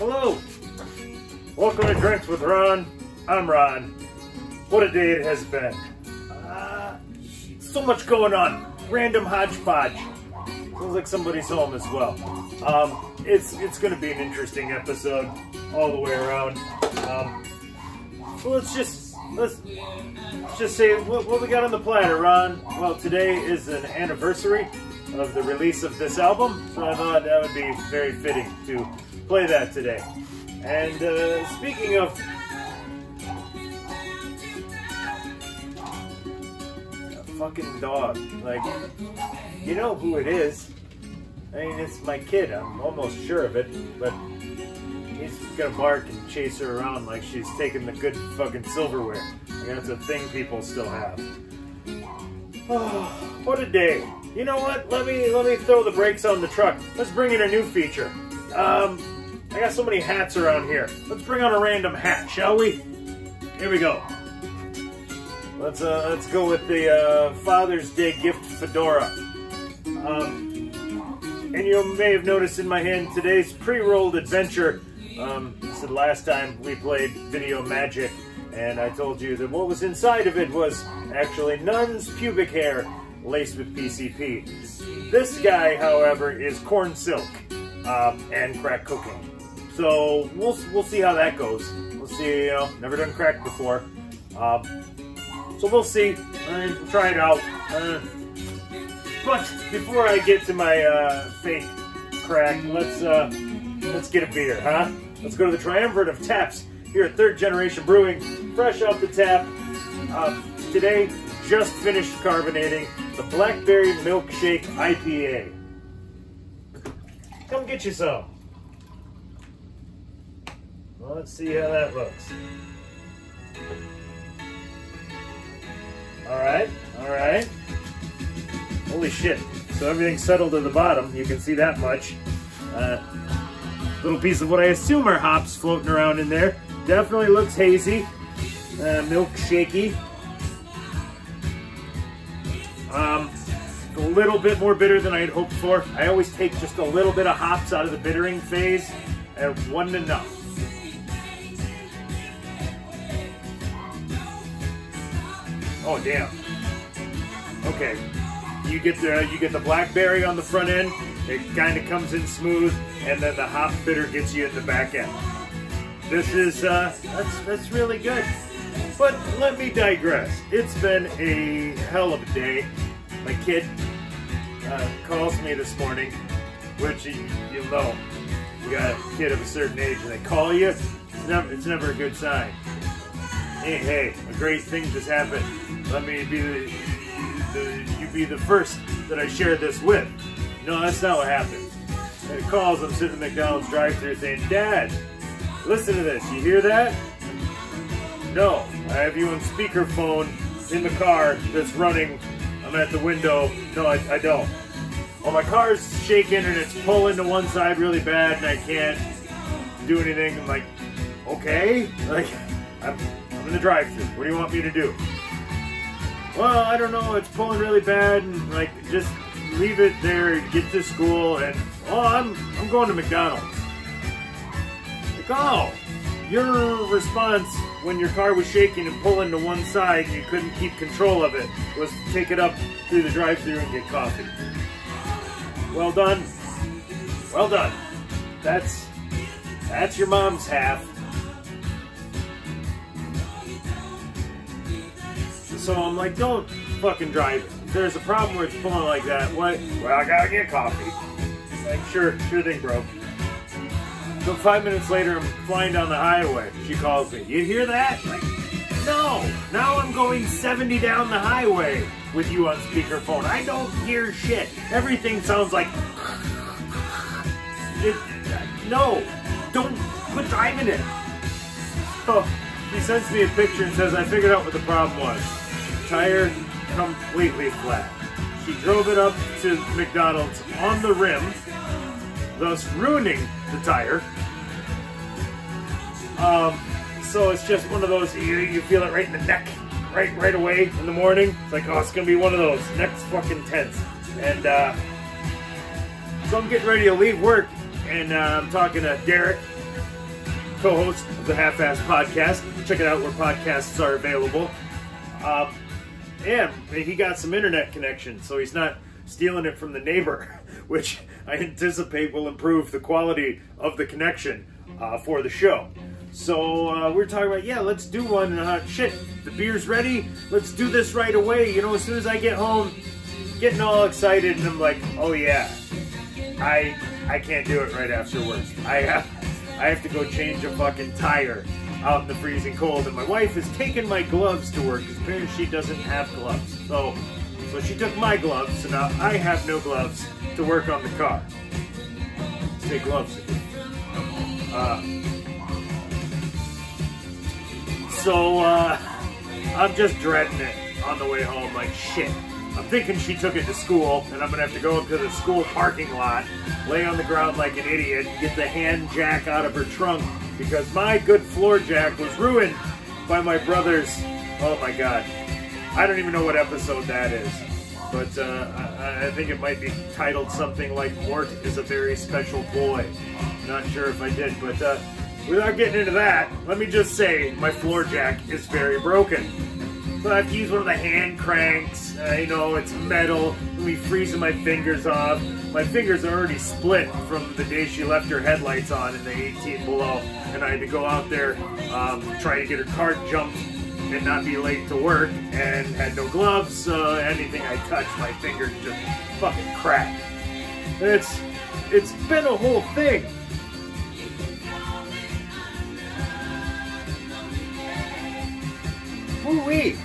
Hello! Welcome to Drinks with Ron. I'm Ron. What a day it has been. So much going on. Random hodgepodge. Sounds like somebody's home as well. It's going to be an interesting episode all the way around. So let's just say what we got on the platter, Ron. Well, today is an anniversary of the release of this album, so I thought that would be very fitting to play that today. And speaking of a fucking dog, like, you know who it is. I mean, it's my kid, I'm almost sure of it, but he's gonna bark and chase her around like she's taking the good fucking silverware. Like, that's a thing people still have. Oh, what a day. You know what? Let me throw the brakes on the truck. Let's bring in a new feature. I got so many hats around here. Let's bring on a random hat, shall we? Here we go. Let's go with the Father's Day gift fedora. And you may have noticed in my hand today's pre-rolled adventure. This is the last time we played Video Magic, and I told you that what was inside of it was actually nun's pubic hair laced with PCP. This guy, however, is corn silk and crack cocaine. So we'll see how that goes. We'll see. You know, never done crack before, so we'll see. We'll try it out. But before I get to my fake crack, let's get a beer, huh? Let's go to the triumvirate of taps here at Third Generation Brewing, fresh off the tap. Today, just finished carbonating the Blackberry Milkshake IPA. Come get you some. Well, let's see how that looks. All right. Holy shit. So everything's settled to the bottom. You can see that much. Little piece of what I assume are hops floating around in there. Definitely looks hazy. Milkshakey. A little bit more bitter than I had hoped for. I always take just a little bit of hops out of the bittering phase, and it wasn't enough. Oh damn. Okay. You get the blackberry on the front end. It kind of comes in smooth, and then the hop bitter gets you at the back end. This is that's really good. But let me digress. It's been a hell of a day. My kid calls me this morning, which you know, you got a kid of a certain age and they call you. It's never a good sign. Hey, a great thing just happened. Let me be you be the first that I share this with. No, that's not what happened. And it calls, I'm sitting in the McDonald's drive-thru saying, Dad, listen to this, you hear that? No, I have you on speakerphone in the car that's running. I'm at the window. No, I don't. Well, my car's shaking and it's pulling to one side really bad and I can't do anything. I'm like, okay, like, I'm in the drive-thru. What do you want me to do? Well, I don't know, it's pulling really bad, and like, just leave it there, get to school, and I'm going to McDonald's. Like, oh, your response when your car was shaking and pulling to one side and you couldn't keep control of it was to take it up through the drive-thru and get coffee. Well done. Well done. That's your mom's half. So I'm like, don't fucking drive it. If there's a problem where it's pulling like that, what? Well, I gotta get coffee. Like, sure thing, bro. So 5 minutes later, I'm flying down the highway. She calls me. You hear that? Like, no. Now I'm going 70 down the highway with you on speakerphone. I don't hear shit. Everything sounds like... No. Don't quit driving it. Oh, she sends me a picture and says, I figured out what the problem was. Tire completely flat. She drove it up to McDonald's on the rim, thus ruining the tire. So it's just one of those, you feel it right in the neck, right away in the morning. It's like, oh, it's gonna be one of those. Neck's fucking tense. And so I'm getting ready to leave work, and I'm talking to Derek, co-host of the Half-Ass Podcast. Check it out where podcasts are available. And he got some internet connection, so he's not stealing it from the neighbor, which I anticipate will improve the quality of the connection for the show. So we're talking about, yeah, let's do one. Shit, the beer's ready. Let's do this right away. You know, as soon as I get home, getting all excited, and I'm like, oh yeah, I can't do it right afterwards. I have to go change a fucking tire out in the freezing cold, and my wife has taken my gloves to work because apparently she doesn't have gloves. So she took my gloves, so now I have no gloves to work on the car. Say gloves again. So I'm just dreading it on the way home, like shit. I'm thinking she took it to school, and I'm gonna have to go up to the school parking lot, lay on the ground like an idiot, and get the hand jack out of her trunk, because my good floor jack was ruined by my brother's, oh my god. I don't even know what episode that is, but I think it might be titled something like Mort is a Very Special Boy. Not sure if I did, but without getting into that, let me just say my floor jack is very broken. So I have to use one of the hand cranks. You know, it's metal. It'll be freezing my fingers off. My fingers are already split from the day she left her headlights on in the 18 below. And I had to go out there, try to get her car jumped and not be late to work. And had no gloves, so anything I touched, my fingers just fucking cracked. It's been a whole thing. Ooh-wee.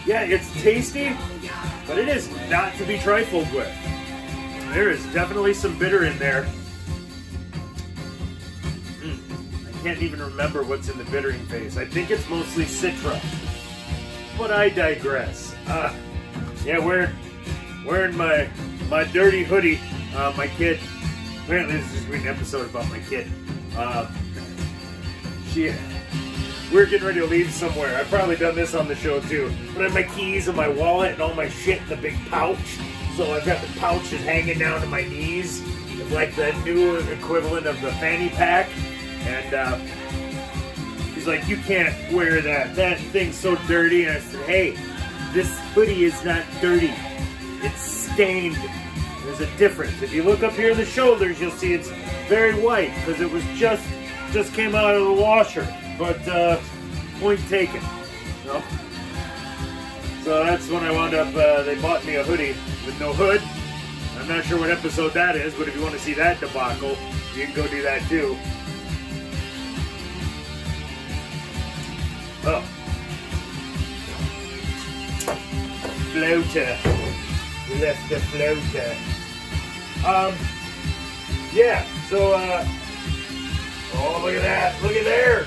Yeah, it's tasty, but it is not to be trifled with. There is definitely some bitter in there. I can't even remember what's in the bittering phase. I think it's mostly Citra, but I digress. Yeah, wearing my dirty hoodie. My kid. Apparently, this is just an episode about my kid. We're getting ready to leave somewhere. I've probably done this on the show too. But I have my keys and my wallet and all my shit in the big pouch. So I've got the pouches hanging down to my knees. It's like the new equivalent of the fanny pack. And he's like, you can't wear that. That thing's so dirty. And I said, hey, this hoodie is not dirty. It's stained. There's a difference. If you look up here in the shoulders, you'll see it's very white because it was just came out of the washer. But point taken, you know? So that's when I wound up, they bought me a hoodie with no hood. I'm not sure what episode that is, but if you want to see that debacle, you can go do that too. Oh. Floater. We left the floater. Yeah, so, oh, look at that. Look at there.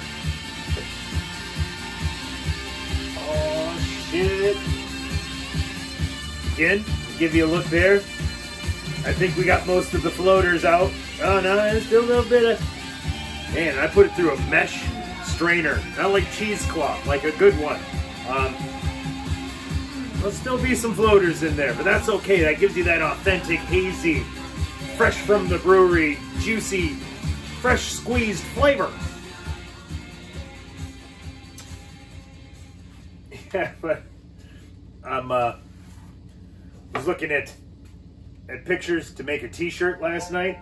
Oh, shit. Again, give you a look there. I think we got most of the floaters out. Oh, no, there's still a little bit of... Man, I put it through a mesh strainer. Not like cheesecloth, like a good one. There'll still be some floaters in there, but that's okay. That gives you that authentic, hazy, fresh from the brewery, juicy, fresh squeezed flavor. Yeah, but was looking at pictures to make a t-shirt last night.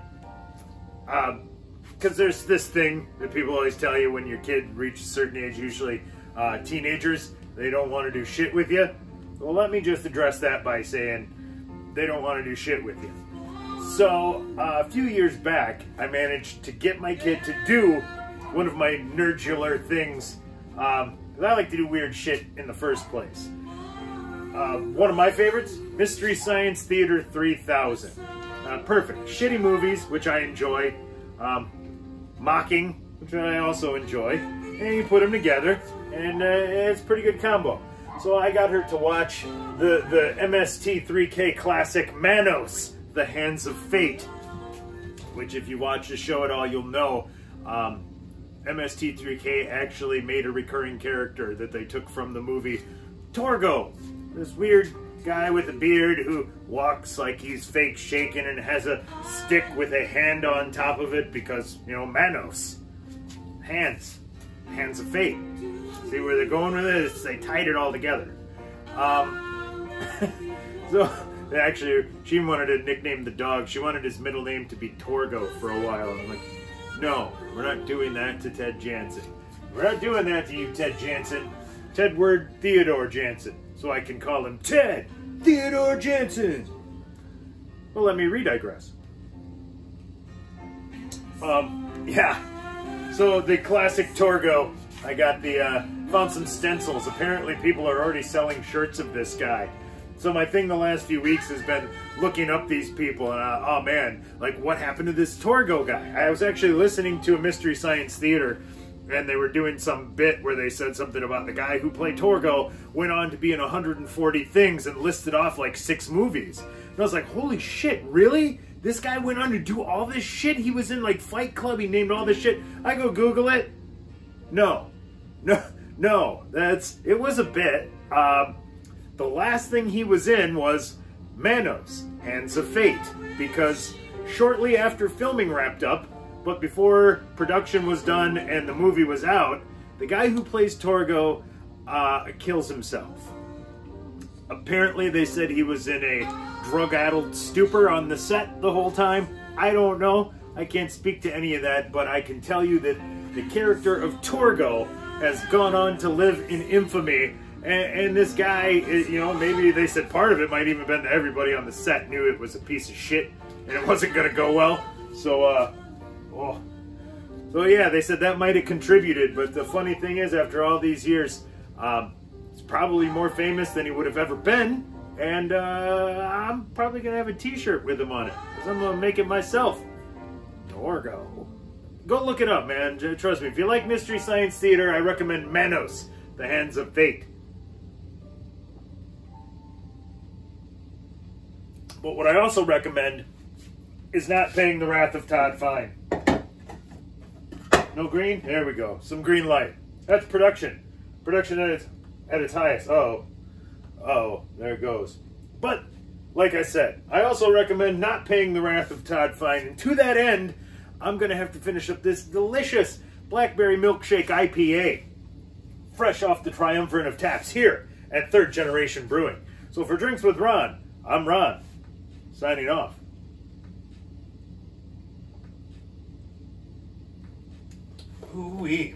Because there's this thing that people always tell you when your kid reaches a certain age, usually teenagers, they don't want to do shit with you. Well, let me just address that by saying they don't want to do shit with you. So, a few years back, I managed to get my kid to do one of my nerdular things. Because I like to do weird shit in the first place. One of my favorites, Mystery Science Theater 3000. Perfect. Shitty movies, which I enjoy. Mocking, which I also enjoy. And you put them together, and it's a pretty good combo. So I got her to watch the MST3K classic Manos, The Hands of Fate, which if you watch the show at all, you'll know MST3K actually made a recurring character that they took from the movie Torgo, this weird guy with a beard who walks like he's fake shaken and has a stick with a hand on top of it because, you know, Manos. Hands of Fate. See where they're going with it? They tied it all together. So actually, she wanted to nickname the dog. She wanted his middle name to be Torgo for a while, and I'm like, no, we're not doing that to Ted Jansen. We're not doing that to you, Ted Jansen. Tedward Theodore Jansen, so I can call him Ted Theodore Jansen. Well, let me re-digress. Yeah. So the classic Torgo, I got the, found some stencils. Apparently people are already selling shirts of this guy. So my thing the last few weeks has been looking up these people, and oh man, like what happened to this Torgo guy? I was actually listening to a Mystery Science Theater, and they were doing some bit where they said something about the guy who played Torgo went on to be in 140 things and listed off like 6 movies. And I was like, holy shit, really? This guy went on to do all this shit? He was in like Fight Club, he named all this shit. I go Google it. No, it was a bit. The last thing he was in was Manos, Hands of Fate, because shortly after filming wrapped up, but before production was done and the movie was out, the guy who plays Torgo kills himself. Apparently they said he was in a drug-addled stupor on the set the whole time. I don't know. I can't speak to any of that, but I can tell you that the character of Torgo has gone on to live in infamy. And this guy, you know, maybe they said part of it might even been that everybody on the set knew it was a piece of shit and it wasn't going to go well. So, So yeah, they said that might have contributed, but the funny thing is, after all these years, it's probably more famous than he would have ever been, and I'm probably going to have a t-shirt with him on it, because I'm going to make it myself. Torgo. Go look it up, man. Trust me, if you like Mystery Science Theater, I recommend Manos, The Hands of Fate. But what I also recommend is not paying the wrath of Todd fine. No green? There we go. Some green light. That's production. Production at its highest. Oh, there it goes. But, like I said, I also recommend not paying the wrath of Todd fine. And to that end, I'm going to have to finish up this delicious blackberry milkshake IPA. Fresh off the triumvirate of taps here at Third Generation Brewing. So for Drinks with Ron, I'm Ron. Signing off. Ooh-wee.